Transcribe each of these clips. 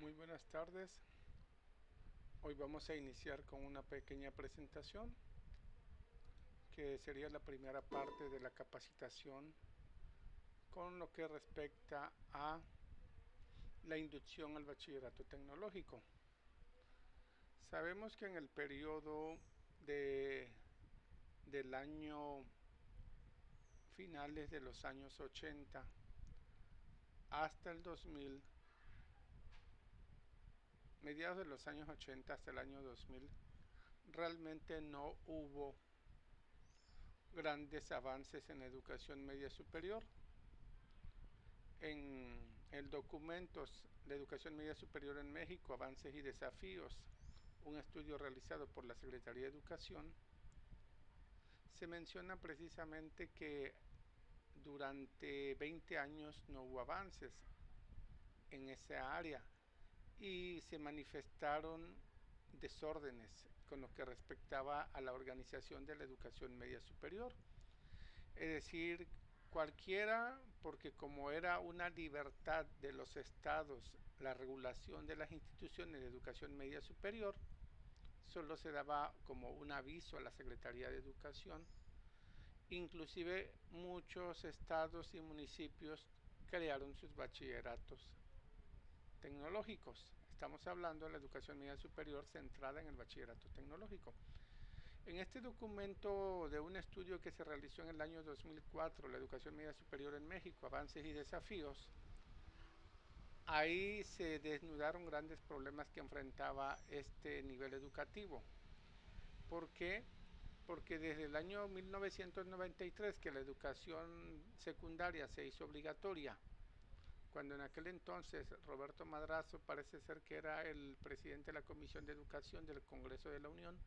Muy buenas tardes. Hoy vamos a iniciar con una pequeña presentación que sería la primera parte de la capacitación con lo que respecta a la inducción al bachillerato tecnológico. Sabemos que en el periodo del año finales de los años 80 hasta el 2000, mediados de los años 80 hasta el año 2000, realmente no hubo grandes avances en educación media superior. En el documento de Educación Media Superior en México, Avances y Desafíos, un estudio realizado por la Secretaría de Educación, se menciona precisamente que durante 20 años no hubo avances en esa área y se manifestaron desórdenes con lo que respectaba a la organización de la educación media superior. Es decir, cualquiera, porque como era una libertad de los estados la regulación de las instituciones de educación media superior, solo se daba como un aviso a la Secretaría de Educación. Inclusive muchos estados y municipios crearon sus bachilleratos tecnológicos. Estamos hablando de la educación media superior centrada en el bachillerato tecnológico. En este documento de un estudio que se realizó en el año 2004, la educación media superior en México, avances y desafíos, ahí se desnudaron grandes problemas que enfrentaba este nivel educativo. ¿Por qué? Porque desde el año 1993 que la educación secundaria se hizo obligatoria, cuando en aquel entonces Roberto Madrazo parece ser que era el presidente de la Comisión de Educación del Congreso de la Unión,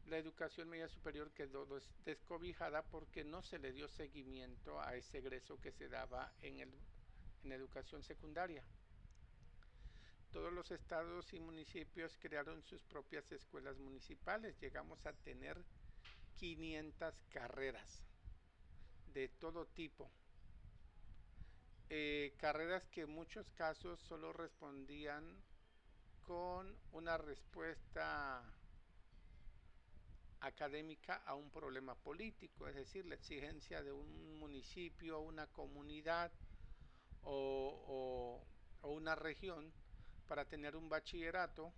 la educación media superior quedó descobijada porque no se le dio seguimiento a ese egreso que se daba en educación secundaria. Todos los estados y municipios crearon sus propias escuelas municipales. Llegamos a tener 500 carreras de todo tipo. Carreras que en muchos casos solo respondían con una respuesta académica a un problema político, es decir, la exigencia de un municipio, una comunidad o una región para tener un bachillerato.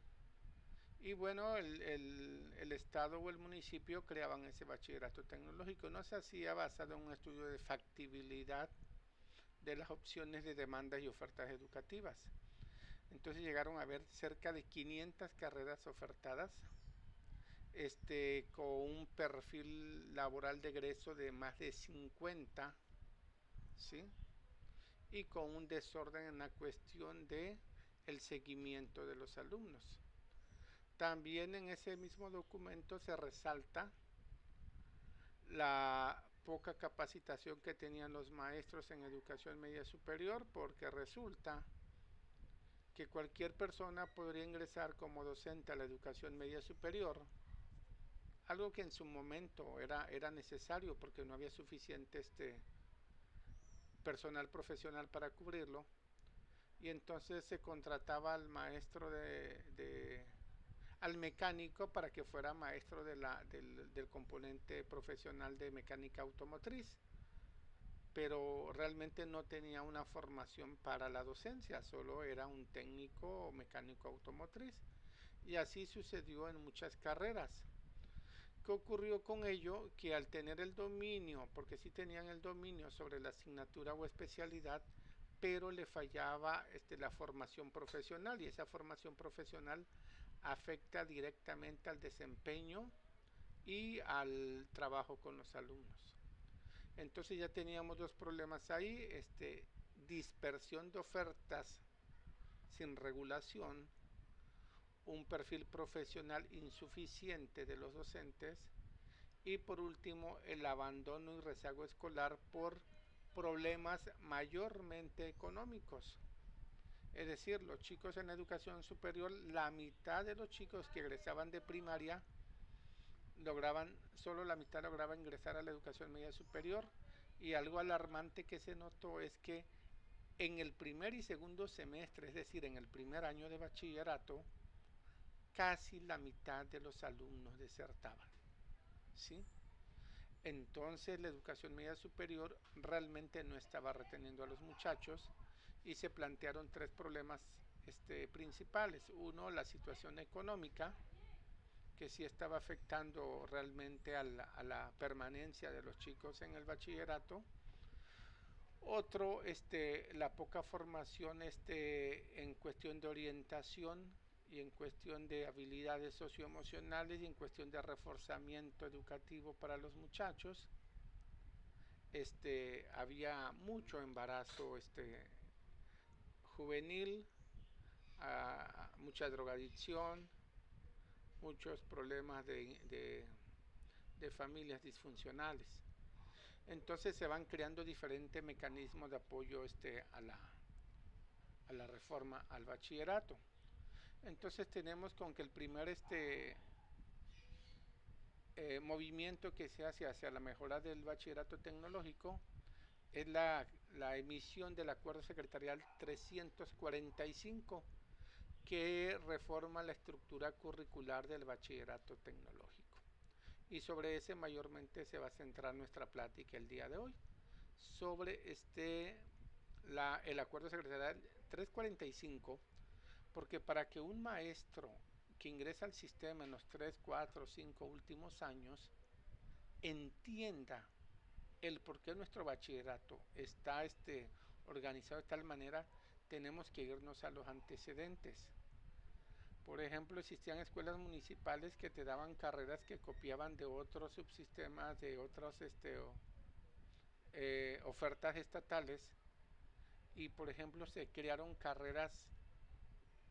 Y bueno, el estado o el municipio creaban ese bachillerato tecnológico. No se hacía basado en un estudio de factibilidad de las opciones de demandas y ofertas educativas. Entonces llegaron a haber cerca de 500 carreras ofertadas, con un perfil laboral de egreso de más de 50, ¿sí? Y con un desorden en la cuestión de el seguimiento de los alumnos. También en ese mismo documento se resalta la poca capacitación que tenían los maestros en educación media superior, porque resulta que cualquier persona podría ingresar como docente a la educación media superior, algo que en su momento era necesario porque no había suficiente personal profesional para cubrirlo, y entonces se contrataba al maestro al mecánico para que fuera maestro del componente profesional de mecánica automotriz, pero realmente no tenía una formación para la docencia, solo era un técnico o mecánico automotriz, y así sucedió en muchas carreras. ¿Qué ocurrió con ello? Que al tener el dominio, porque sí tenían el dominio sobre la asignatura o especialidad, pero le fallaba la formación profesional, y esa formación profesional afecta directamente al desempeño y al trabajo con los alumnos. Entonces ya teníamos dos problemas ahí, dispersión de ofertas sin regulación, un perfil profesional insuficiente de los docentes, y por último el abandono y rezago escolar por problemas mayormente económicos. Es decir, los chicos en educación superior, la mitad de los chicos que egresaban de primaria solo la mitad lograba ingresar a la educación media superior, y algo alarmante que se notó es que En el primer y segundo semestre, es decir, en el primer año de bachillerato, casi la mitad de los alumnos desertaban, ¿sí? Entonces la educación media superior realmente no estaba reteniendo a los muchachos y se plantearon tres problemas principales. Uno, la situación económica, que sí estaba afectando realmente a la permanencia de los chicos en el bachillerato. Otro, la poca formación en cuestión de orientación y en cuestión de habilidades socioemocionales y en cuestión de reforzamiento educativo para los muchachos. Había mucho embarazo juvenil, mucha drogadicción, muchos problemas de familias disfuncionales. Entonces se van creando diferentes mecanismos de apoyo a la reforma al bachillerato. Entonces tenemos con que el primer movimiento que se hace hacia la mejora del bachillerato tecnológico es la emisión del acuerdo secretarial 345 que reforma la estructura curricular del bachillerato tecnológico. Y sobre ese mayormente se va a centrar nuestra plática el día de hoy, sobre el acuerdo secretarial 345, porque para que un maestro que ingresa al sistema en los 3, 4, 5 últimos años entienda el por qué nuestro bachillerato está organizado de tal manera, tenemos que irnos a los antecedentes. Por ejemplo, existían escuelas municipales que te daban carreras que copiaban de otros subsistemas, de otras ofertas estatales, y por ejemplo se crearon carreras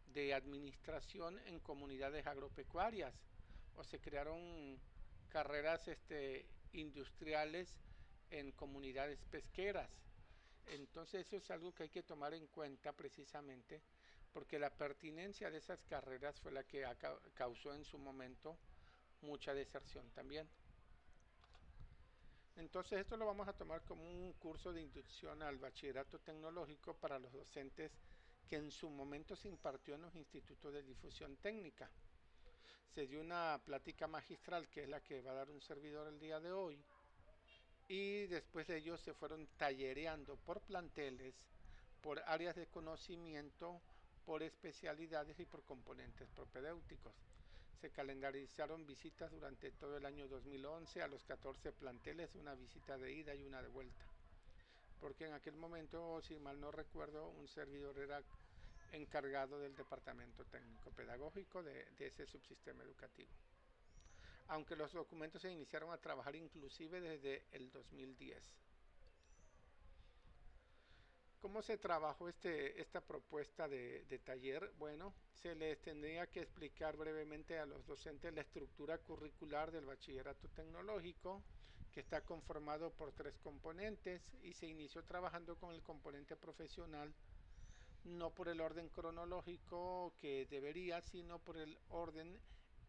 de administración en comunidades agropecuarias, o se crearon carreras industriales en comunidades pesqueras. Entonces eso es algo que hay que tomar en cuenta precisamente porque la pertinencia de esas carreras fue la que causó en su momento mucha deserción también. Entonces esto lo vamos a tomar como un curso de inducción al bachillerato tecnológico para los docentes que en su momento se impartió en los institutos de difusión técnica. Se dio una plática magistral que es la que va a dar un servidor el día de hoy, y después de ellos se fueron tallereando por planteles, por áreas de conocimiento, por especialidades y por componentes propedéuticos. Se calendarizaron visitas durante todo el año 2011 a los 14 planteles, una visita de ida y una de vuelta. Porque en aquel momento, si mal no recuerdo, un servidor era encargado del departamento técnico pedagógico de ese subsistema educativo. Aunque los documentos se iniciaron a trabajar inclusive desde el 2010. ¿Cómo se trabajó esta propuesta de taller? Bueno, se les tendría que explicar brevemente a los docentes la estructura curricular del bachillerato tecnológico, que está conformado por 3 componentes, y se inició trabajando con el componente profesional, no por el orden cronológico que debería, sino por el orden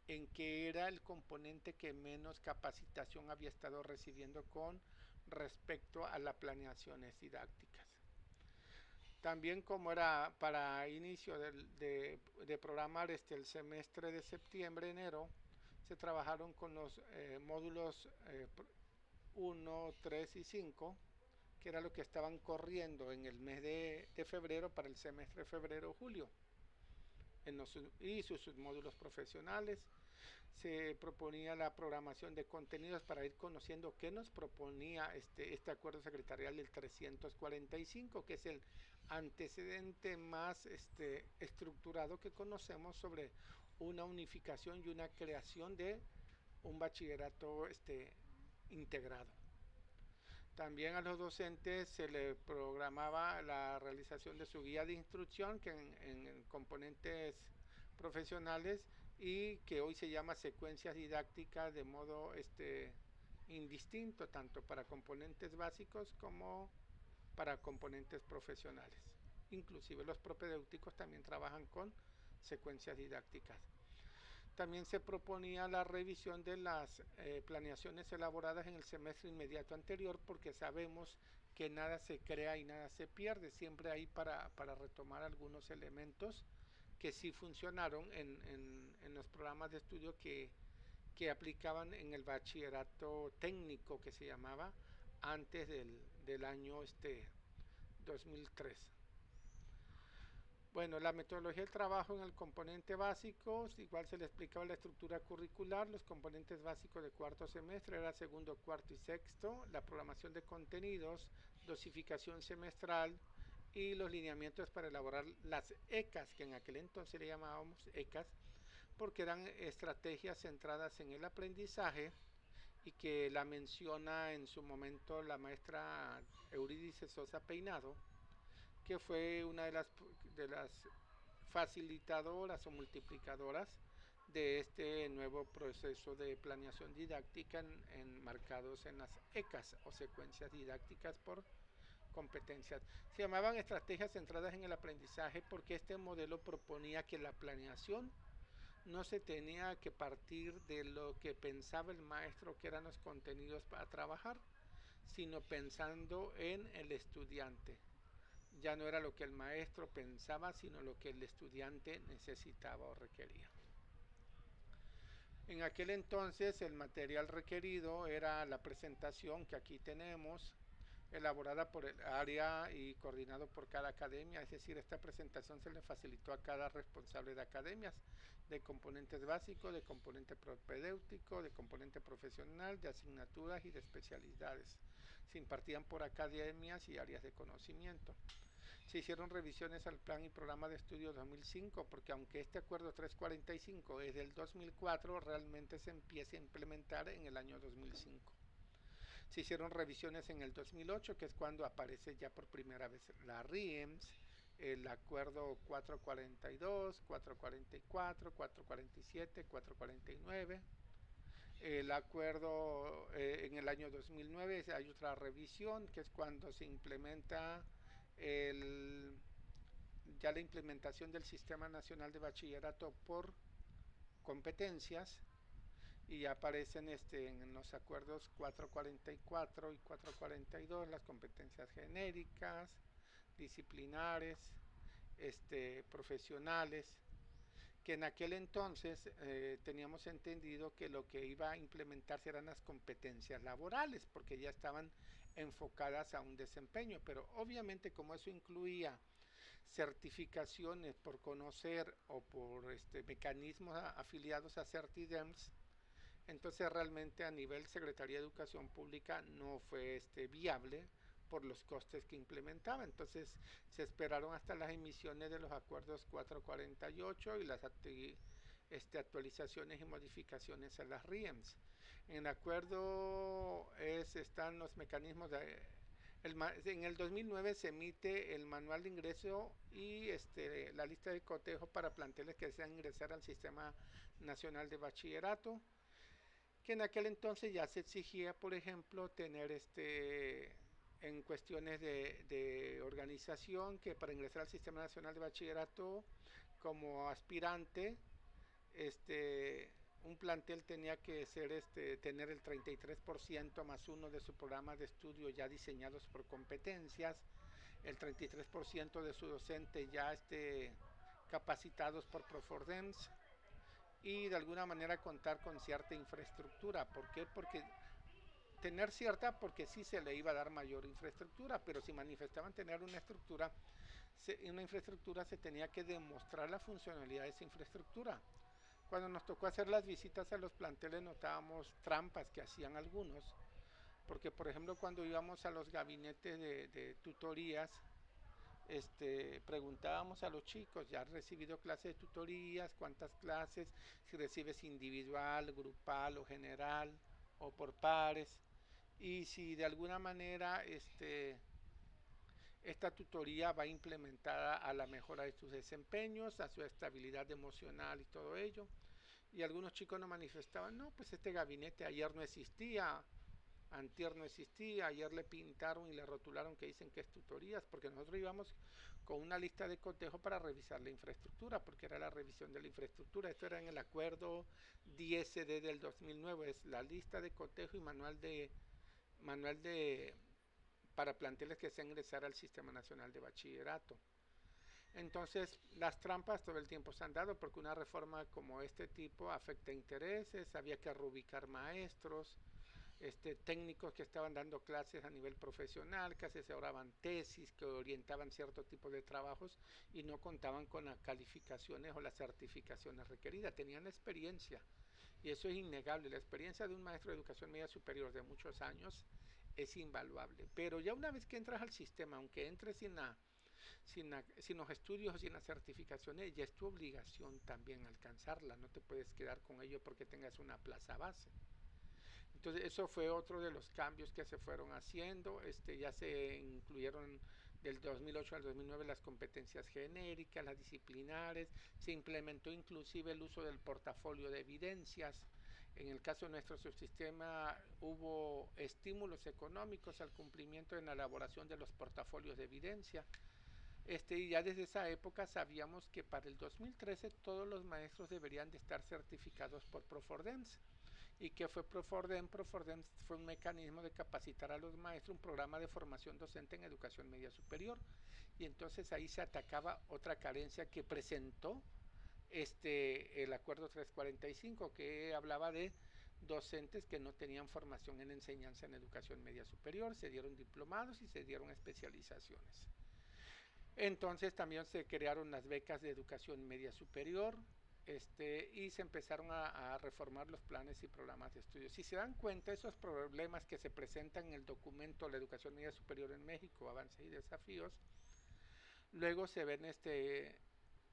en que era el componente que menos capacitación había estado recibiendo con respecto a las planeaciones didácticas. También como era para inicio de programar el semestre de septiembre-enero, se trabajaron con los módulos 1, 3 y 5, que era lo que estaban corriendo en el mes de febrero para el semestre febrero-julio, y sus submódulos profesionales. Se proponía la programación de contenidos para ir conociendo qué nos proponía este acuerdo secretarial del 345, que es el antecedente más estructurado que conocemos sobre una unificación y una creación de un bachillerato integrado. También a los docentes se les programaba la realización de su guía de instrucción, que en componentes profesionales, y que hoy se llama secuencias didácticas de modo indistinto, tanto para componentes básicos como para componentes profesionales. Inclusive los propedéuticos también trabajan con secuencias didácticas. También se proponía la revisión de las planeaciones elaboradas en el semestre inmediato anterior, porque sabemos que que nada se crea y nada se pierde, siempre hay para retomar algunos elementos que sí funcionaron en los programas de estudio que aplicaban en el bachillerato técnico que se llamaba antes del año 2003. Bueno, la metodología del trabajo en el componente básico, igual se le explicaba la estructura curricular, los componentes básicos de cuarto semestre, era segundo, cuarto y sexto, la programación de contenidos, dosificación semestral y los lineamientos para elaborar las ECAS, que en aquel entonces le llamábamos ECAS, porque eran estrategias centradas en el aprendizaje y que la menciona en su momento la maestra Eurídice Sosa Peinado, que fue una de las facilitadoras o multiplicadoras de este nuevo proceso de planeación didáctica marcados en las ECAS o secuencias didácticas por competencias. Se llamaban estrategias centradas en el aprendizaje porque este modelo proponía que la planeación no se tenía que partir de lo que pensaba el maestro que eran los contenidos para trabajar, sino pensando en el estudiante. Ya no era lo que el maestro pensaba, sino lo que el estudiante necesitaba o requería. En aquel entonces el material requerido era la presentación que aquí tenemos, elaborada por el área y coordinado por cada academia, es decir, esta presentación se le facilitó a cada responsable de academias, de componentes básicos, de componente propedéutico, de componente profesional, de asignaturas y de especialidades. Se impartían por academias y áreas de conocimiento. Se hicieron revisiones al plan y programa de estudio 2005, porque aunque este acuerdo 345 es del 2004, realmente se empieza a implementar en el año 2005. Se hicieron revisiones en el 2008, que es cuando aparece ya por primera vez la RIEMS, el acuerdo 442, 444, 447, 449. El acuerdo en el año 2009 hay otra revisión, que es cuando se implementa ya la implementación del Sistema Nacional de Bachillerato por competencias, y aparecen en los acuerdos 444 y 442 las competencias genéricas, disciplinares, profesionales, que en aquel entonces teníamos entendido que lo que iba a implementarse eran las competencias laborales, porque ya estaban enfocadas a un desempeño, pero obviamente como eso incluía certificaciones por conocer o por mecanismos afiliados a Certidems, entonces realmente a nivel Secretaría de Educación Pública no fue viable por los costes que implementaba. Entonces se esperaron hasta las emisiones de los acuerdos 448 y las actualizaciones y modificaciones a las RIEMS. En el acuerdo están los mecanismos en el 2009 se emite el manual de ingreso y la lista de cotejo para planteles que desean ingresar al Sistema Nacional de Bachillerato, que en aquel entonces ya se exigía, por ejemplo, tener en cuestiones de organización, que para ingresar al Sistema Nacional de Bachillerato como aspirante, un plantel tenía que ser tener el 33% más uno de su programa de estudio ya diseñados por competencias, el 33% de su docente ya capacitados por Profordems, y de alguna manera contar con cierta infraestructura. ¿Por qué? Porque porque sí se le iba a dar mayor infraestructura, pero si manifestaban tener una infraestructura se tenía que demostrar la funcionalidad de esa infraestructura. Cuando nos tocó hacer las visitas a los planteles notábamos trampas que hacían algunos, porque por ejemplo cuando íbamos a los gabinetes de tutorías, preguntábamos a los chicos, ¿ya has recibido clases de tutorías? ¿Cuántas clases? Si recibes individual, grupal o general o por pares, y si de alguna manera esta tutoría va implementada a la mejora de sus desempeños, a su estabilidad emocional y todo ello. Y algunos chicos nos manifestaban, no, pues este gabinete ayer no existía, antier no existía, ayer le pintaron y le rotularon que dicen que es tutorías, porque nosotros íbamos con una lista de cotejo para revisar la infraestructura, porque era la revisión de la infraestructura. Esto era en el acuerdo 10D del 2009, es la lista de cotejo y manual de para planteles que se ingresar al Sistema Nacional de Bachillerato. Entonces, las trampas todo el tiempo se han dado porque una reforma como este tipo afecta intereses, había que reubicar maestros, técnicos que estaban dando clases a nivel profesional, que asesoraban tesis, que orientaban cierto tipo de trabajos y no contaban con las calificaciones o las certificaciones requeridas, tenían experiencia y eso es innegable. La experiencia de un maestro de educación media superior de muchos años es invaluable, pero ya una vez que entras al sistema, aunque entres sin los estudios o sin las certificaciones, ya es tu obligación también alcanzarla, no te puedes quedar con ello porque tengas una plaza base. Entonces eso fue otro de los cambios que se fueron haciendo, ya se incluyeron del 2008 al 2009 las competencias genéricas, las disciplinares, se implementó inclusive el uso del portafolio de evidencias. En el caso de nuestro subsistema hubo estímulos económicos al cumplimiento en la elaboración de los portafolios de evidencia. Y ya desde esa época sabíamos que para el 2013 todos los maestros deberían de estar certificados por Profordems. ¿Y qué fue Profordem? Profordem fue un mecanismo de capacitar a los maestros, un programa de formación docente en educación media superior. Y entonces ahí se atacaba otra carencia que presentó el acuerdo 345, que hablaba de docentes que no tenían formación en enseñanza en educación media superior, se dieron diplomados y se dieron especializaciones. Entonces también se crearon las becas de educación media superior, y se empezaron a reformar los planes y programas de estudio. Si se dan cuenta, esos problemas que se presentan en el documento La Educación Media Superior en México, Avances y Desafíos, luego se ven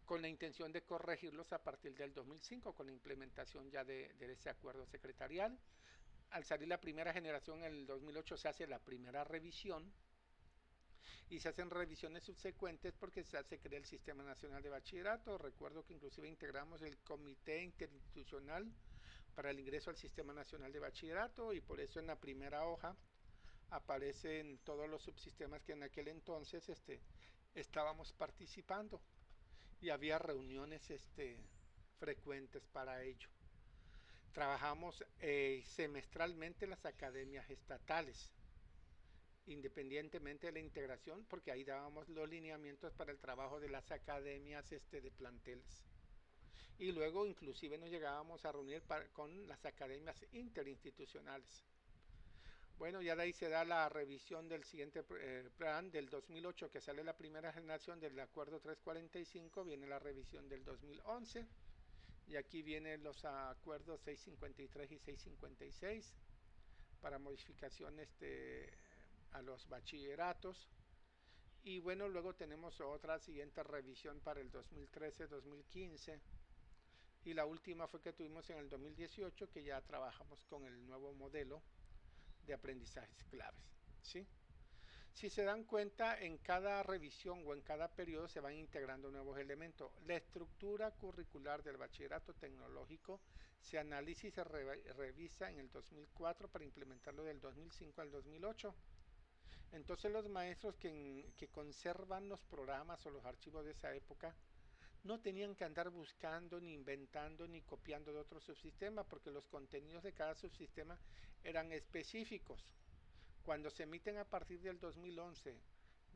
con la intención de corregirlos a partir del 2005, con la implementación ya de ese acuerdo secretarial. Al salir la primera generación en el 2008 se hace la primera revisión, y se hacen revisiones subsecuentes porque se crea el Sistema Nacional de Bachillerato. Recuerdo que inclusive integramos el Comité Interinstitucional para el ingreso al Sistema Nacional de Bachillerato y por eso en la primera hoja aparecen todos los subsistemas que en aquel entonces estábamos participando y había reuniones frecuentes para ello. Trabajamos semestralmente las academias estatales, independientemente de la integración, porque ahí dábamos los lineamientos para el trabajo de las academias de planteles. Y luego inclusive nos llegábamos a reunir con las academias interinstitucionales. Bueno, ya de ahí se da la revisión del siguiente plan del 2008, que sale la primera generación del acuerdo 345, viene la revisión del 2011, y aquí vienen los acuerdos 653 y 656 para modificación a los bachilleratos. Y bueno, luego tenemos otra siguiente revisión para el 2013-2015 y la última fue que tuvimos en el 2018, que ya trabajamos con el nuevo modelo de aprendizajes claves, ¿sí? Si se dan cuenta, en cada revisión o en cada periodo se van integrando nuevos elementos. La estructura curricular del bachillerato tecnológico se analiza y se revisa en el 2004 para implementarlo del 2005 al 2008. Entonces los maestros que conservan los programas o los archivos de esa época no tenían que andar buscando, ni inventando, ni copiando de otro subsistema, porque los contenidos de cada subsistema eran específicos. Cuando se emiten a partir del 2011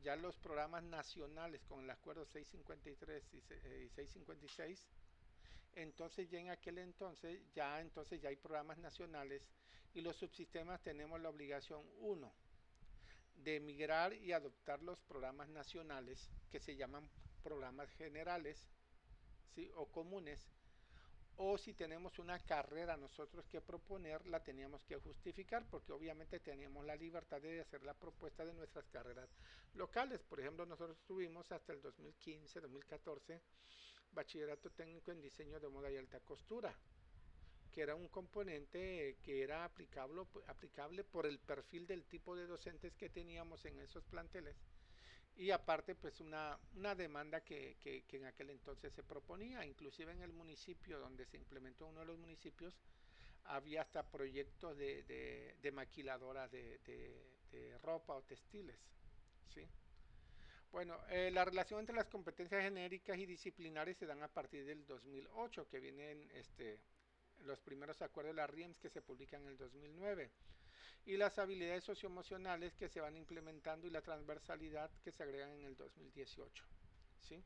ya los programas nacionales con el acuerdo 653 y 656, entonces ya en aquel entonces ya hay programas nacionales y los subsistemas tenemos la obligación, uno, de migrar y adoptar los programas nacionales que se llaman programas generales, ¿sí? O comunes, o si tenemos una carrera nosotros que proponer, la teníamos que justificar porque obviamente teníamos la libertad de hacer la propuesta de nuestras carreras locales. Por ejemplo, nosotros tuvimos hasta el 2015, 2014 bachillerato técnico en diseño de moda y alta costura, que era un componente que era aplicable por el perfil del tipo de docentes que teníamos en esos planteles y aparte pues una demanda que en aquel entonces se proponía, inclusive en el municipio donde se implementó, uno de los municipios, había hasta proyectos de maquiladoras de ropa o textiles, ¿sí? Bueno, la relación entre las competencias genéricas y disciplinares se dan a partir del 2008, que vienen los primeros acuerdos de la RIEMS que se publican en el 2009. y las habilidades socioemocionales que se van implementando y la transversalidad que se agregan en el 2018. ¿Sí?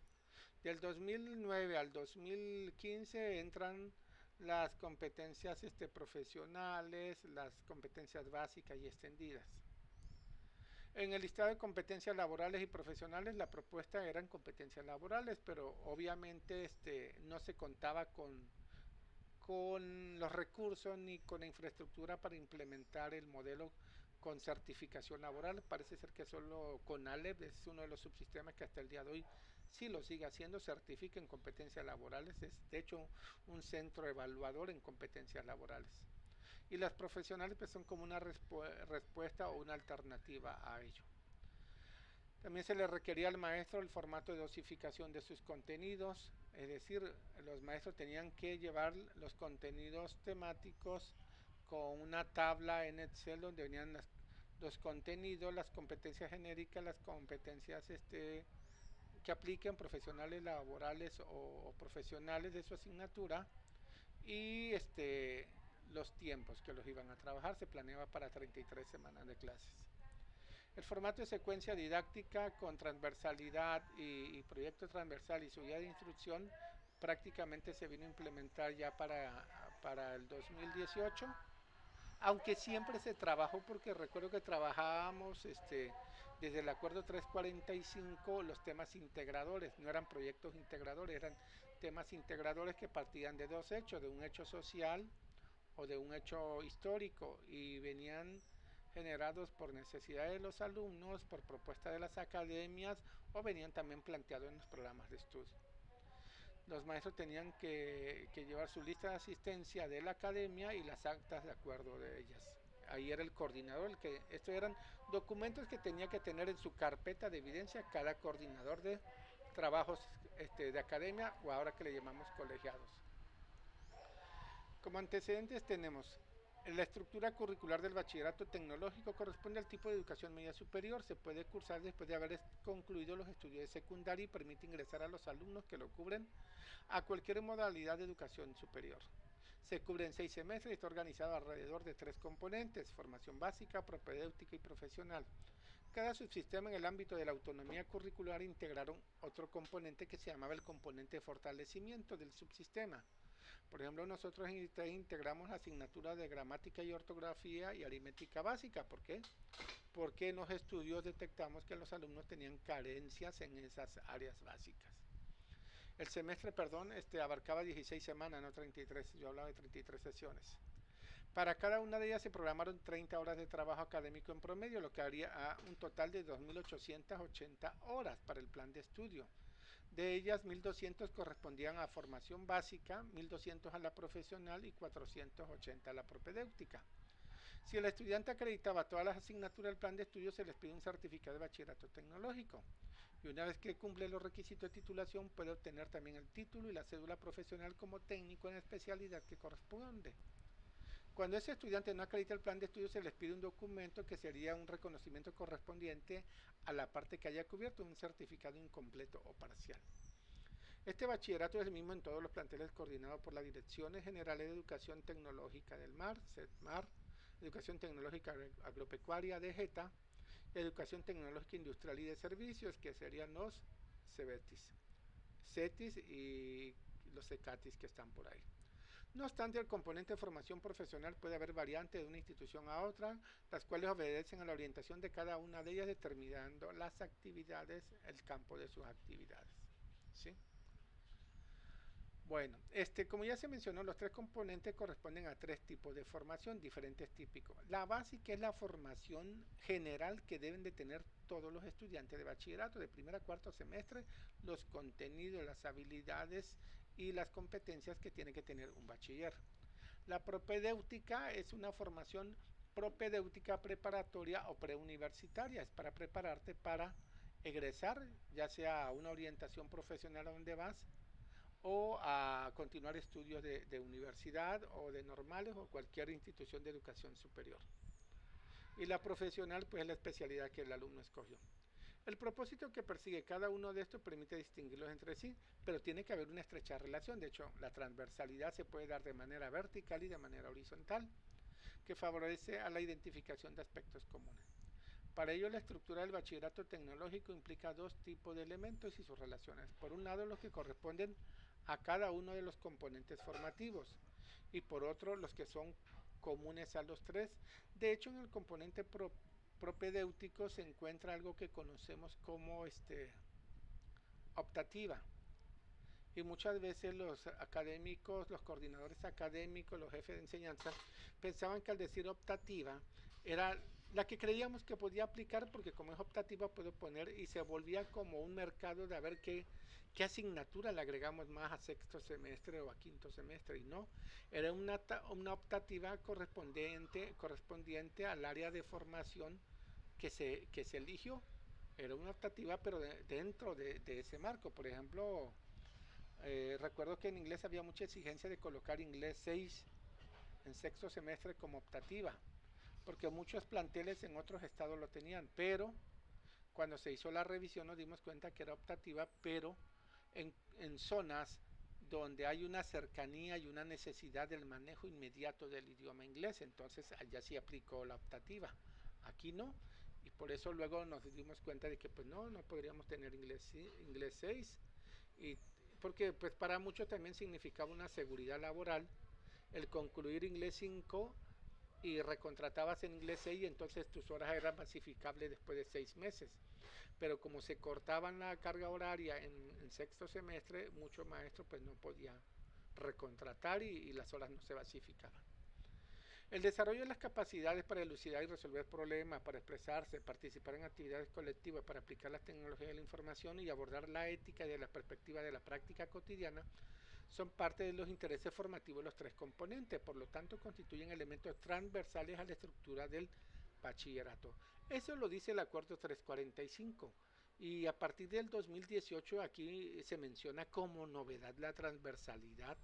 Del 2009 al 2015 entran las competencias profesionales, las competencias básicas y extendidas. En el listado de competencias laborales y profesionales, la propuesta eran competencias laborales, pero obviamente no se contaba con los recursos ni con la infraestructura para implementar el modelo con certificación laboral. Parece ser que solo CONALEP es uno de los subsistemas que hasta el día de hoy sí lo sigue haciendo, certifica en competencias laborales, es de hecho un centro evaluador en competencias laborales. Y las profesionales pues son como una respuesta o una alternativa a ello. También se le requería al maestro el formato de dosificación de sus contenidos, es decir, los maestros tenían que llevar los contenidos temáticos con una tabla en Excel donde venían los contenidos, las competencias genéricas, las competencias que apliquen profesionales laborales o profesionales de su asignatura y los tiempos que los iban a trabajar. Se planeaba para 33 semanas de clases. El formato de secuencia didáctica con transversalidad y proyecto transversal y su guía de instrucción prácticamente se vino a implementar ya para el 2018, aunque siempre se trabajó, porque recuerdo que trabajábamos desde el acuerdo 345 los temas integradores, no eran proyectos integradores, eran temas integradores que partían de dos hechos, de un hecho social o de un hecho histórico, y venían generados por necesidad de los alumnos, por propuesta de las academias, o venían también planteados en los programas de estudio. Los maestros tenían que llevar su lista de asistencia de la academia y las actas de acuerdo de ellas. Ahí era el coordinador, estos eran documentos que tenía que tener en su carpeta de evidencia cada coordinador de trabajos de academia, o ahora que le llamamos colegiados. Como antecedentes tenemos la estructura curricular del bachillerato tecnológico. Corresponde al tipo de educación media superior, se puede cursar después de haber concluido los estudios de secundaria y permite ingresar a los alumnos que lo cubren a cualquier modalidad de educación superior. Se cubre en 6 semestres y está organizado alrededor de 3 componentes: formación básica, propedéutica y profesional. Cada subsistema en el ámbito de la autonomía curricular integraron otro componente que se llamaba el componente de fortalecimiento del subsistema. Por ejemplo, nosotros integramos la asignatura de gramática y ortografía y aritmética básica. ¿Por qué? Porque en los estudios detectamos que los alumnos tenían carencias en esas áreas básicas. El semestre, abarcaba 16 semanas, no 33. Yo hablaba de 33 sesiones. Para cada una de ellas se programaron 30 horas de trabajo académico en promedio, lo que haría un total de 2.880 horas para el plan de estudio. De ellas, 1.200 correspondían a formación básica, 1.200 a la profesional y 480 a la propedéutica. Si el estudiante acreditaba todas las asignaturas del plan de estudio, se les pide un certificado de bachillerato tecnológico. Y una vez que cumple los requisitos de titulación, puede obtener también el título y la cédula profesional como técnico en especialidad que corresponde. Cuando ese estudiante no acredita el plan de estudio, se les pide un documento que sería un reconocimiento correspondiente a la parte que haya cubierto, un certificado incompleto o parcial. Este bachillerato es el mismo en todos los planteles, coordinado por las Direcciones Generales de Educación Tecnológica del MAR, CETMAR, Educación Tecnológica Agropecuaria, DGETA, y Educación Tecnológica Industrial y de Servicios, que serían los CETIS y los CECATIS que están por ahí. No obstante, el componente de formación profesional puede haber variantes de una institución a otra, las cuales obedecen a la orientación de cada una de ellas, determinando las actividades, el campo de sus actividades. ¿Sí? Bueno, como ya se mencionó, los 3 componentes corresponden a 3 tipos de formación diferentes típicos. La básica es la formación general que deben de tener todos los estudiantes de bachillerato, de primer a cuarto semestre, los contenidos, las habilidades y las competencias que tiene que tener un bachiller. La propedéutica es una formación propedéutica preparatoria o preuniversitaria, es para prepararte para egresar, ya sea a una orientación profesional a donde vas, o a continuar estudios de universidad o de normales o cualquier institución de educación superior. Y la profesional, pues, es la especialidad que el alumno escogió. El propósito que persigue cada uno de estos permite distinguirlos entre sí, pero tiene que haber una estrecha relación. De hecho, la transversalidad se puede dar de manera vertical y de manera horizontal. que favorece a la identificación de aspectos comunes. Para ello, la estructura del bachillerato tecnológico implica dos tipos de elementos y sus relaciones. Por un lado, los que corresponden a cada uno de los componentes formativos y por otro, los que son comunes a los tres. De hecho, en el componente propedéutico se encuentra algo que conocemos como optativa. Y muchas veces los académicos, los coordinadores académicos, los jefes de enseñanza, pensaban que al decir optativa era la que creíamos que podía aplicar porque como es optativa puedo poner y se volvía como un mercado de a ver qué asignatura le agregamos más a sexto semestre o a quinto semestre y no, era una optativa correspondiente al área de formación que se eligió. Era una optativa pero dentro de ese marco. Por ejemplo, recuerdo que en inglés había mucha exigencia de colocar inglés 6 en sexto semestre como optativa, porque muchos planteles en otros estados lo tenían, pero cuando se hizo la revisión nos dimos cuenta que era optativa, pero en zonas donde hay una cercanía y una necesidad del manejo inmediato del idioma inglés, entonces allá sí aplicó la optativa, aquí no, y por eso luego nos dimos cuenta de que pues no podríamos tener inglés 6 y porque pues para muchos también significaba una seguridad laboral el concluir inglés 5 y recontratabas en inglés 6 y entonces tus horas eran masificables después de 6 meses. Pero como se cortaban la carga horaria en sexto semestre, muchos maestros pues no podían recontratar y las horas no se basificaban. El desarrollo de las capacidades para elucidar y resolver problemas, para expresarse, participar en actividades colectivas, para aplicar las tecnologías de la información y abordar la ética desde la perspectiva de la práctica cotidiana, son parte de los intereses formativos de los tres componentes, por lo tanto constituyen elementos transversales a la estructura del bachillerato. Eso lo dice el acuerdo 345 y a partir del 2018 aquí se menciona como novedad la transversalidad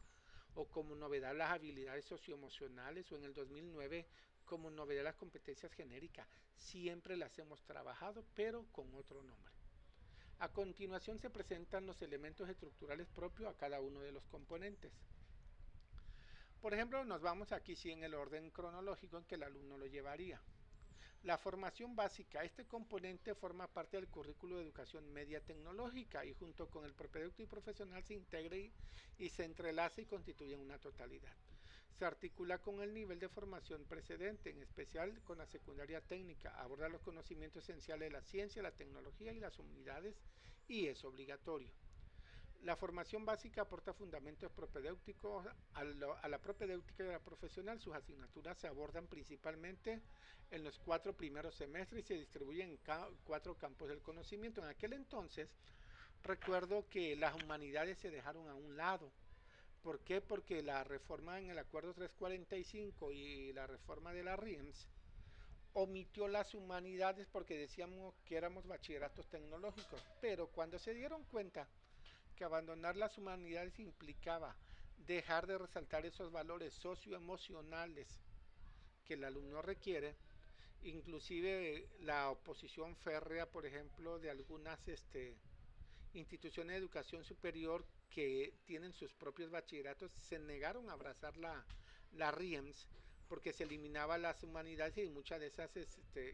o como novedad las habilidades socioemocionales o en el 2009 como novedad las competencias genéricas. Siempre las hemos trabajado pero con otro nombre. A continuación se presentan los elementos estructurales propios a cada uno de los componentes. Por ejemplo, nos vamos aquí sí en el orden cronológico en que el alumno lo llevaría. La formación básica, este componente forma parte del currículo de educación media tecnológica y junto con el propedéutico y profesional se integra y se entrelaza y constituye una totalidad. Se articula con el nivel de formación precedente, en especial con la secundaria técnica, aborda los conocimientos esenciales de la ciencia, la tecnología y las humanidades y es obligatorio. La formación básica aporta fundamentos propedéuticos a la propedéutica y a la profesional. Sus asignaturas se abordan principalmente en los 4 primeros semestres y se distribuyen en 4 campos del conocimiento. En aquel entonces recuerdo que las humanidades se dejaron a un lado. ¿Por qué? Porque la reforma en el acuerdo 345 y la reforma de la RIEMS omitió las humanidades porque decíamos que éramos bachilleratos tecnológicos, pero cuando se dieron cuenta que abandonar las humanidades implicaba dejar de resaltar esos valores socioemocionales que el alumno requiere, inclusive la oposición férrea, por ejemplo, de algunas instituciones de educación superior que tienen sus propios bachilleratos, se negaron a abrazar la RIEMS porque se eliminaba las humanidades y muchas de esas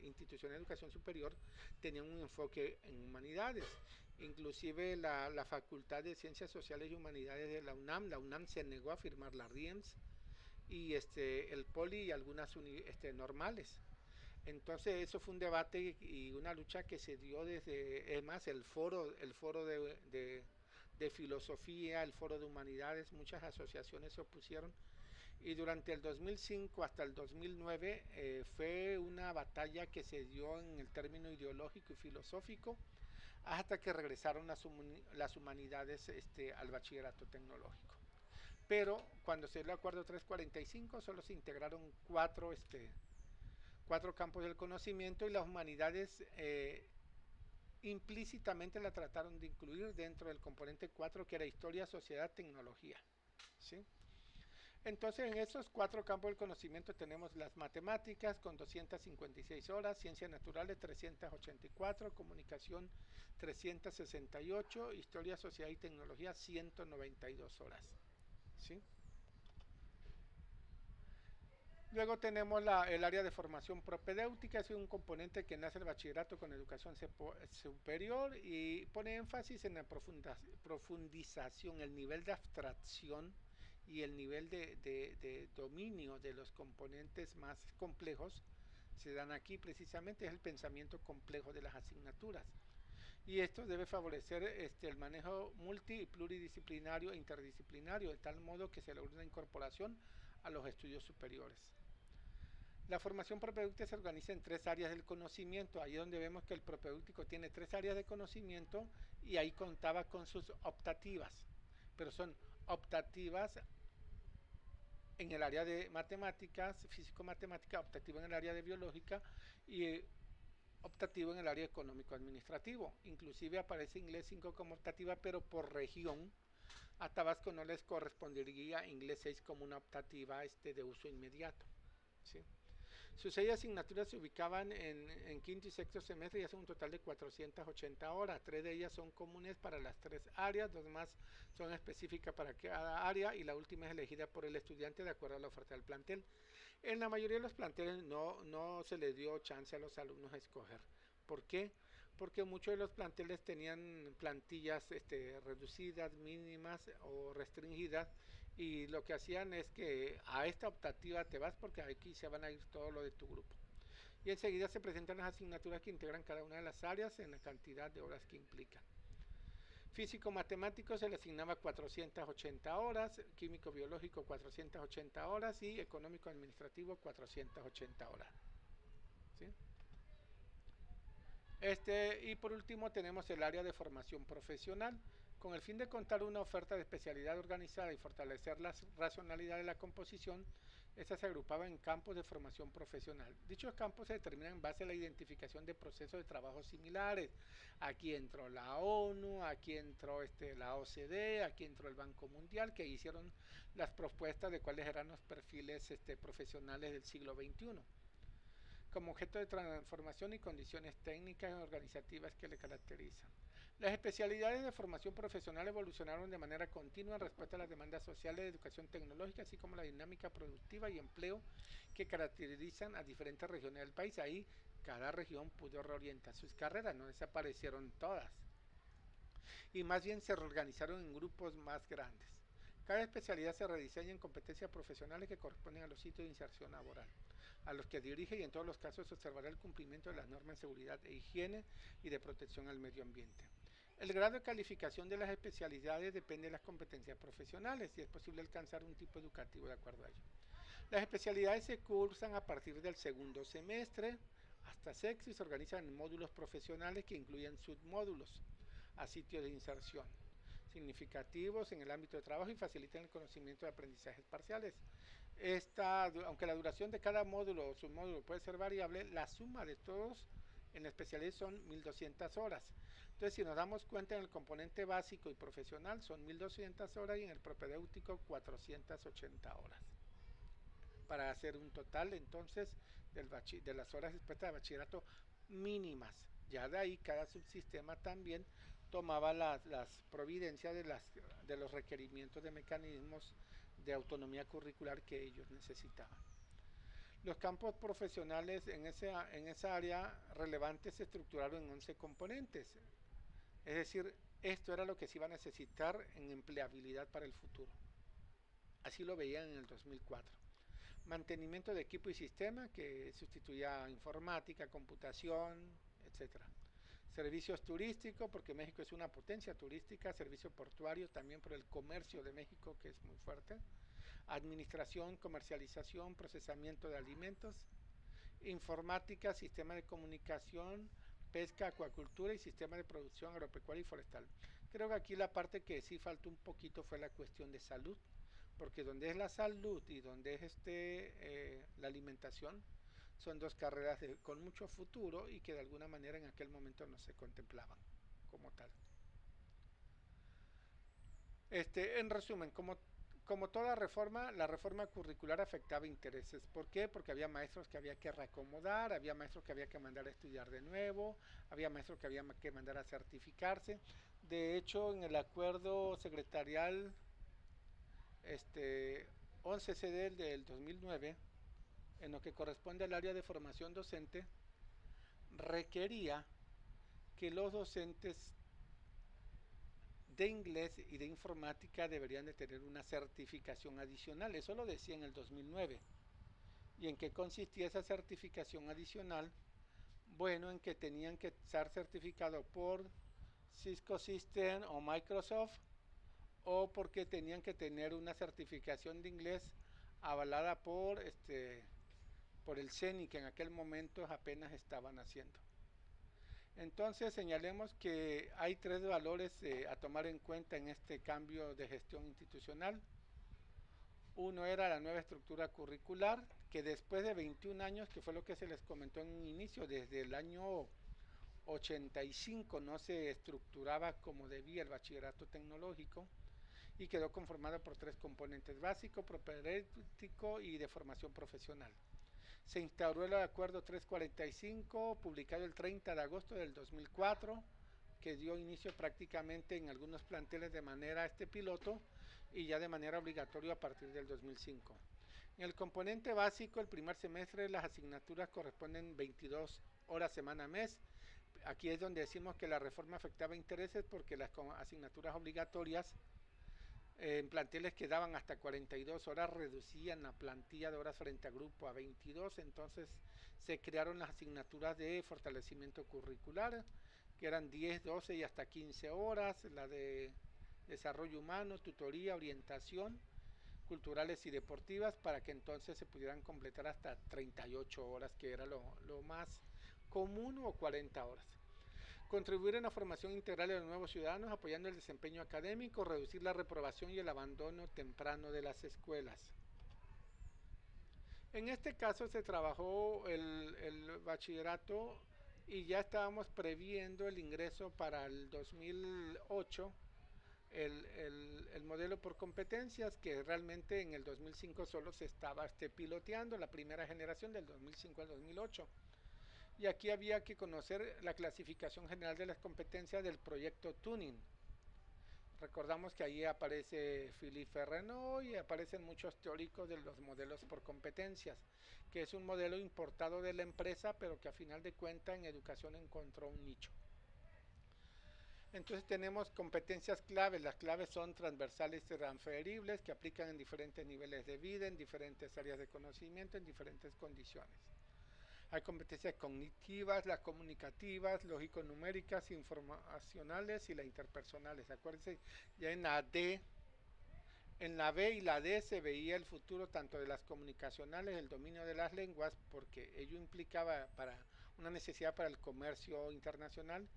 instituciones de educación superior tenían un enfoque en humanidades. Inclusive la Facultad de Ciencias Sociales y Humanidades de la UNAM se negó a firmar la RIEMS y el POLI y algunas normales. Entonces eso fue un debate y una lucha que se dio desde, es más, el foro de filosofía, el foro de humanidades, muchas asociaciones se opusieron y durante el 2005 hasta el 2009 fue una batalla que se dio en el término ideológico y filosófico hasta que regresaron las humanidades al bachillerato tecnológico. Pero cuando se dio el acuerdo 345 solo se integraron cuatro campos del conocimiento y las humanidades implícitamente la trataron de incluir dentro del componente 4 que era historia, sociedad, tecnología. ¿Sí? Entonces en esos 4 campos del conocimiento tenemos las matemáticas con 256 horas, ciencias naturales 384, comunicación 368, historia, sociedad y tecnología 192 horas. ¿Sí? Luego tenemos el área de formación propedéutica, es un componente que nace el bachillerato con educación superior y pone énfasis en la profundización, el nivel de abstracción y el nivel de dominio de los componentes más complejos se dan aquí precisamente, es el pensamiento complejo de las asignaturas. Y esto debe favorecer el manejo multi y pluridisciplinario e interdisciplinario, de tal modo que se logre una incorporación a los estudios superiores. La formación propedéutica se organiza en tres áreas del conocimiento, ahí donde vemos que el propedéutico tiene tres áreas de conocimiento y ahí contaba con sus optativas, pero son optativas en el área de matemáticas, físico-matemática, optativo en el área de biológica y optativo en el área económico-administrativo. Inclusive aparece inglés 5 como optativa, pero por región. A Tabasco no les correspondería inglés 6 como una optativa de uso inmediato. ¿Sí? Sus 6 asignaturas se ubicaban en quinto y sexto semestre y hacen un total de 480 horas. 3 de ellas son comunes para las 3 áreas, 2 más son específicas para cada área y la última es elegida por el estudiante de acuerdo a la oferta del plantel. En la mayoría de los planteles no se le dio chance a los alumnos a escoger. ¿Por qué? Porque muchos de los planteles tenían plantillas reducidas, mínimas o restringidas y lo que hacían es que a esta optativa te vas porque aquí se van a ir todo lo de tu grupo. Y enseguida se presentan las asignaturas que integran cada una de las áreas en la cantidad de horas que implican. Físico-matemático se le asignaba 480 horas, químico-biológico 480 horas y económico-administrativo 480 horas. ¿Sí? Y por último tenemos el área de formación profesional. Con el fin de contar una oferta de especialidad organizada y fortalecer la racionalidad de la composición, esta se agrupaba en campos de formación profesional. Dichos campos se determinan en base a la identificación de procesos de trabajo similares. Aquí entró la ONU, aquí entró la OCDE, aquí entró el Banco Mundial, que hicieron las propuestas de cuáles eran los perfiles profesionales del siglo XXI como objeto de transformación y condiciones técnicas y organizativas que le caracterizan. Las especialidades de formación profesional evolucionaron de manera continua en respuesta a las demandas sociales de educación tecnológica, así como la dinámica productiva y empleo que caracterizan a diferentes regiones del país. Ahí cada región pudo reorientar sus carreras, no desaparecieron todas. Y más bien se reorganizaron en grupos más grandes. Cada especialidad se rediseña en competencias profesionales que corresponden a los sitios de inserción laboral, a los que dirige y en todos los casos observará el cumplimiento de las normas de seguridad e higiene y de protección al medio ambiente. El grado de calificación de las especialidades depende de las competencias profesionales y es posible alcanzar un tipo educativo de acuerdo a ello. Las especialidades se cursan a partir del segundo semestre hasta sexto y se organizan en módulos profesionales que incluyen submódulos a sitios de inserción significativos en el ámbito de trabajo y facilitan el conocimiento de aprendizajes parciales. Aunque la duración de cada módulo o submódulo puede ser variable, la suma de todos en la especialidad son 1200 horas. Entonces, si nos damos cuenta en el componente básico y profesional son 1200 horas y en el propedéutico 480 horas. Para hacer un total entonces de las horas expuestas de bachillerato mínimas. Ya de ahí cada subsistema también tomaba las providencias de los requerimientos de mecanismos de autonomía curricular que ellos necesitaban. Los campos profesionales en esa área relevante se estructuraron en 11 componentes. Es decir, esto era lo que se iba a necesitar en empleabilidad para el futuro. Así lo veían en el 2004. Mantenimiento de equipo y sistema, que sustituía informática, computación, etcétera. Servicios turísticos, porque México es una potencia turística, servicio portuario también por el comercio de México, que es muy fuerte, administración, comercialización, procesamiento de alimentos, informática, sistema de comunicación, pesca, acuacultura y sistema de producción agropecuaria y forestal. Creo que aquí la parte que sí faltó un poquito fue la cuestión de salud, porque donde es la salud y donde es la alimentación, son dos carreras con mucho futuro y que de alguna manera en aquel momento no se contemplaban como tal. En resumen, como toda reforma, la reforma curricular afectaba intereses. ¿Por qué? Porque había maestros que había que reacomodar, había maestros que había que mandar a estudiar de nuevo, había maestros que había que mandar a certificarse. De hecho, en el acuerdo secretarial 11 CD del 2009, en lo que corresponde al área de formación docente, requería que los docentes de inglés y de informática deberían de tener una certificación adicional. Eso lo decía en el 2009. ¿Y en qué consistía esa certificación adicional? Bueno, en que tenían que estar certificados por Cisco System o Microsoft, o porque tenían que tener una certificación de inglés avalada por el CENI, que en aquel momento apenas estaban haciendo. Entonces señalemos que hay tres valores a tomar en cuenta en este cambio de gestión institucional. Uno era la nueva estructura curricular, que después de 21 años, que fue lo que se les comentó en un inicio, desde el año 85 no se estructuraba como debía el bachillerato tecnológico, y quedó conformada por tres componentes: básico, propedéutico y de formación profesional. Se instauró el acuerdo 345, publicado el 30 de agosto del 2004, que dio inicio prácticamente en algunos planteles de manera piloto y ya de manera obligatoria a partir del 2005. En el componente básico, el primer semestre, las asignaturas corresponden 22 horas semana mes. Aquí es donde decimos que la reforma afectaba intereses, porque las asignaturas obligatorias en planteles que daban hasta 42 horas reducían la plantilla de horas frente a grupo a 22. Entonces se crearon las asignaturas de fortalecimiento curricular, que eran 10, 12 y hasta 15 horas, la de desarrollo humano, tutoría, orientación, culturales y deportivas, para que entonces se pudieran completar hasta 38 horas, que era lo más común, o 40 horas. Contribuir en la formación integral de los nuevos ciudadanos, apoyando el desempeño académico, reducir la reprobación y el abandono temprano de las escuelas. En este caso se trabajó el bachillerato y ya estábamos previendo el ingreso para el 2008, el modelo por competencias, que realmente en el 2005 solo se estaba piloteando la primera generación, del 2005 al 2008. Y aquí había que conocer la clasificación general de las competencias del proyecto Tuning. Recordamos que ahí aparece Philippe Renaud y aparecen muchos teóricos de los modelos por competencias, que es un modelo importado de la empresa, pero que a final de cuentas en educación encontró un nicho. Entonces tenemos competencias claves. Las claves son transversales y transferibles, que aplican en diferentes niveles de vida, en diferentes áreas de conocimiento, en diferentes condiciones. Hay competencias cognitivas, las comunicativas, lógico-numéricas, informacionales y las interpersonales. Acuérdense, ya en la D, en la B y la D se veía el futuro tanto de las comunicacionales, el dominio de las lenguas, porque ello implicaba una necesidad para el comercio internacional,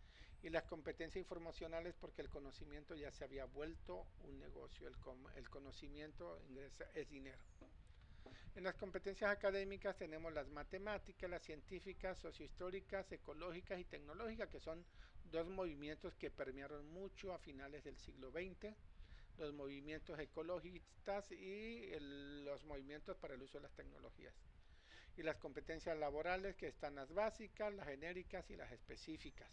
y las competencias informacionales, porque el conocimiento ya se había vuelto un negocio, el conocimiento es dinero. En las competencias académicas tenemos las matemáticas, las científicas, sociohistóricas, ecológicas y tecnológicas, que son dos movimientos que permearon mucho a finales del siglo XX, los movimientos ecologistas y los movimientos para el uso de las tecnologías. Y las competencias laborales, que están las básicas, las genéricas y las específicas.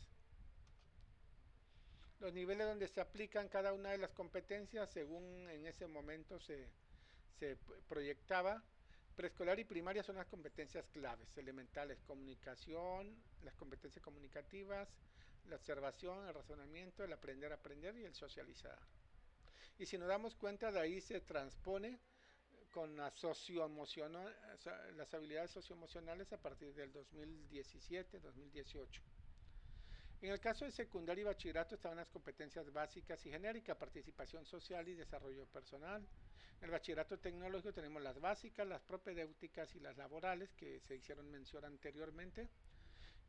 Los niveles donde se aplican cada una de las competencias según en ese momento se proyectaba. Preescolar y primaria son las competencias claves, elementales: comunicación, las competencias comunicativas, la observación, el razonamiento, el aprender a aprender y el socializar. Y si nos damos cuenta, de ahí se transpone con las habilidades socioemocionales a partir del 2017-2018. En el caso de secundaria y bachillerato estaban las competencias básicas y genéricas: participación social y desarrollo personal. En el bachillerato tecnológico tenemos las básicas, las propedéuticas y las laborales, que se hicieron mención anteriormente.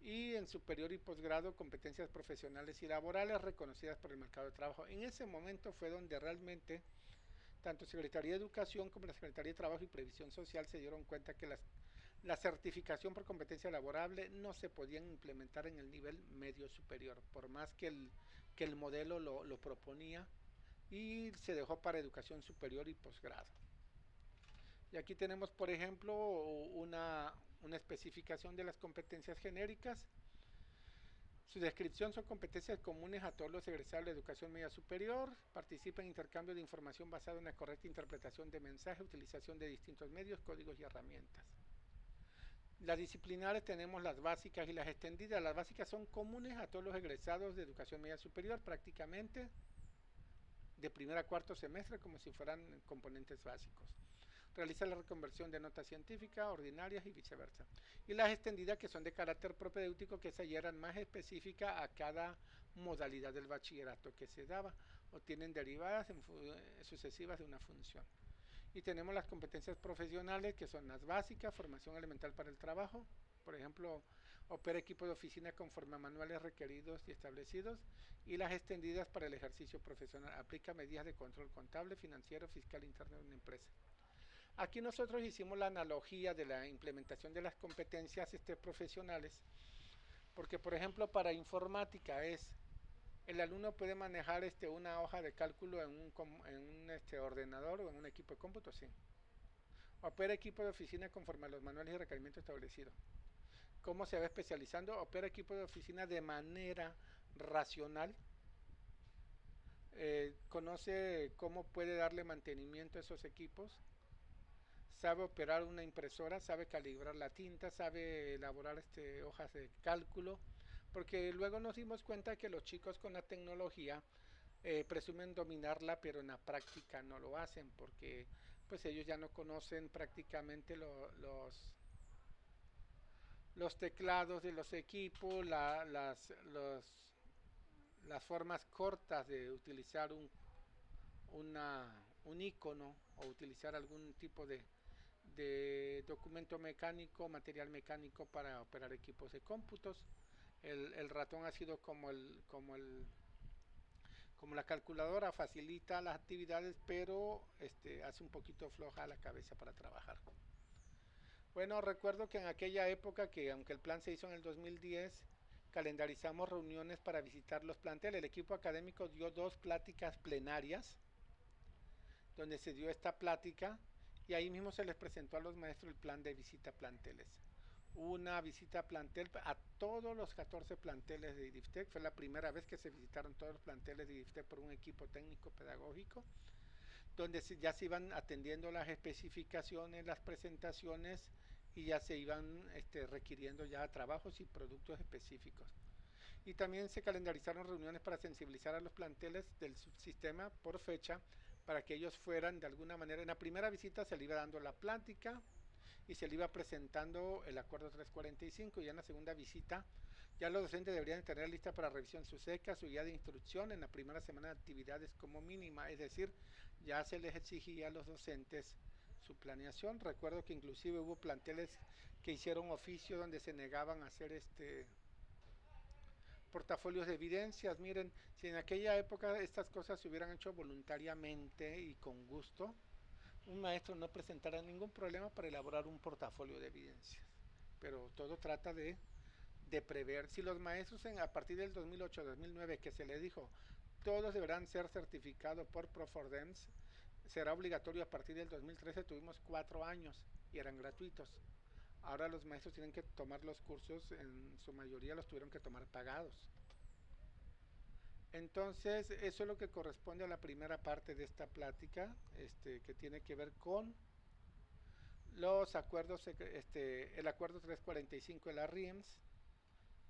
Y en superior y posgrado, competencias profesionales y laborales reconocidas por el mercado de trabajo. En ese momento fue donde realmente tanto Secretaría de Educación como la Secretaría de Trabajo y Previsión Social se dieron cuenta que la certificación por competencia laborable no se podían implementar en el nivel medio superior, por más que el modelo lo proponía, y se dejó para educación superior y posgrado. Y aquí tenemos, por ejemplo, una especificación de las competencias genéricas. Su descripción: son competencias comunes a todos los egresados de educación media superior. Participa en intercambio de información basado en la correcta interpretación de mensajes, utilización de distintos medios, códigos y herramientas. Las disciplinares tenemos las básicas y las extendidas. Las básicas son comunes a todos los egresados de educación media superior, prácticamente de primer a cuarto semestre, como si fueran componentes básicos. Realiza la reconversión de notas científicas, ordinarias y viceversa. Y las extendidas, que son de carácter propedéutico, que se eran más específicas a cada modalidad del bachillerato que se daba, o tienen derivadas sucesivas de una función. Y tenemos las competencias profesionales, que son las básicas: formación elemental para el trabajo, por ejemplo, opera equipo de oficina conforme a manuales requeridos y establecidos. Y las extendidas para el ejercicio profesional: aplica medidas de control contable, financiero, fiscal interno de una empresa. Aquí nosotros hicimos la analogía de la implementación de las competencias profesionales, porque por ejemplo para informática el alumno puede manejar una hoja de cálculo en un ordenador o en un equipo de cómputo, sí. Opera equipo de oficina conforme a los manuales y requerimientos establecidos. ¿Cómo se va especializando? Opera equipo de oficina de manera racional. Conoce cómo puede darle mantenimiento a esos equipos. Sabe operar una impresora, sabe calibrar la tinta, sabe elaborar hojas de cálculo, porque luego nos dimos cuenta que los chicos con la tecnología presumen dominarla, pero en la práctica no lo hacen, porque pues ellos ya no conocen prácticamente los teclados de los equipos, las formas cortas de utilizar un icono, o utilizar algún tipo de documento mecánico, material mecánico para operar equipos de cómputos. El ratón ha sido como la calculadora, facilita las actividades, pero hace un poquito floja la cabeza para trabajar. Bueno, recuerdo que en aquella época, que aunque el plan se hizo en el 2010, calendarizamos reuniones para visitar los planteles. El equipo académico dio 2 pláticas plenarias, donde se dio esta plática, y ahí mismo se les presentó a los maestros el plan de visita a planteles. Una visita a plantel a todos los 14 planteles de IDIFTEC. Fue la primera vez que se visitaron todos los planteles de IDIFTEC por un equipo técnico pedagógico, donde ya se iban atendiendo las especificaciones, las presentaciones, y ya se iban requiriendo ya trabajos y productos específicos. Y también se calendarizaron reuniones para sensibilizar a los planteles del subsistema por fecha, para que ellos fueran de alguna manera. En la primera visita se le iba dando la plática y se le iba presentando el acuerdo 345, y ya en la segunda visita ya los docentes deberían tener lista para revisión su SECA, su guía de instrucción en la primera semana de actividades como mínima, es decir, ya se les exigía a los docentes su planeación. Recuerdo que inclusive hubo planteles que hicieron oficio donde se negaban a hacer portafolios de evidencias. Miren, si en aquella época estas cosas se hubieran hecho voluntariamente y con gusto, un maestro no presentará ningún problema para elaborar un portafolio de evidencias. Pero todo trata de prever. Si los maestros a partir del 2008-2009, que se les dijo, todos deberán ser certificados por Profordems, será obligatorio a partir del 2013, tuvimos 4 años y eran gratuitos. Ahora los maestros tienen que tomar los cursos, en su mayoría los tuvieron que tomar pagados. Entonces, eso es lo que corresponde a la primera parte de esta plática, que tiene que ver con los acuerdos, el acuerdo 345 de la RIEMS,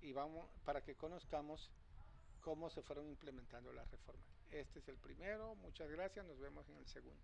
y vamos para que conozcamos cómo se fueron implementando las reformas. Este es el primero. Muchas gracias, nos vemos en el segundo.